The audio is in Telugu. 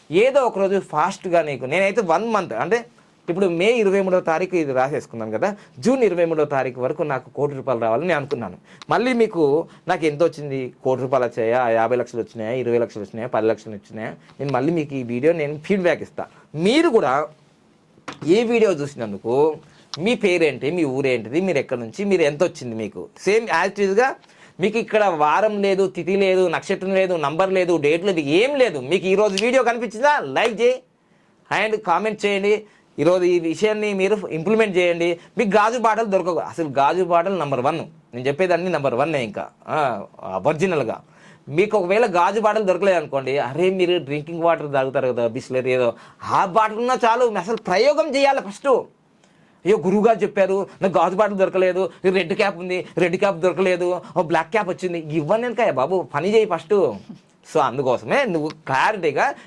ఏదో ఒకరోజు ఫాస్ట్గా నీకు నేనైతే 1 మంత్ అంటే ఇప్పుడు మే 23వ తారీఖు ఇది రాసేసుకున్నాను కదా, జూన్ 23వ తారీఖు వరకు నాకు ₹1,00,00,000 రావాలని నేను అనుకున్నాను. మళ్ళీ మీకు నాకు ఎంత వచ్చింది, ₹1,00,00,000 వచ్చాయా, 50 లక్షలు వచ్చినాయా, 20 లక్షలు వచ్చినాయా, 10 లక్షలు వచ్చినాయా, నేను మళ్ళీ మీకు ఈ వీడియో నేను ఫీడ్బ్యాక్ ఇస్తాను. మీరు కూడా ఈ వీడియో చూసినందుకు మీ పేరేంటి, మీ ఊరేంటిది, మీరు ఎక్కడి నుంచి, మీరు ఎంత వచ్చింది మీకు సేమ్ యాజ్ ఇట్ ఈజ్గా మీకు ఇక్కడ వారం లేదు, తిథి లేదు, నక్షత్రం లేదు, నంబర్ లేదు, డేట్ లేదు, ఏం లేదు. మీకు ఈరోజు వీడియో కనిపించిందా లైక్ చేయి అండ్ కామెంట్ చేయండి. ఈరోజు ఈ విషయాన్ని మీరు ఇంప్లిమెంట్ చేయండి. మీకు గాజు బాటలు దొరకవు. అసలు గాజు బాటలు నెంబర్ 1. నేను చెప్పేదాన్ని నెంబర్ 1 ఇంకా ఒరిజినల్గా. మీకు ఒకవేళ గాజు బాటలు దొరకలేదు అనుకోండి, అరే మీరు డ్రింకింగ్ వాటర్ తాగుతారు కదా, బిస్లరీ ఏదో, ఆ బాటలు ఉన్నా చాలు. అసలు ప్రయోగం చేయాలి ఫస్ట్. అయ్యో గురువుగారు చెప్పారు నాకు గాజు బాటలు దొరకలేదు, రెడ్ క్యాప్ ఉంది, రెడ్ క్యాప్ దొరకలేదు, బ్లాక్ క్యాప్ వచ్చింది, ఇవ్వను ఎందుకయ్యా బాబు, పని చేయి ఫస్ట్. సో అందుకోసమే నువ్వు క్లారిటీగా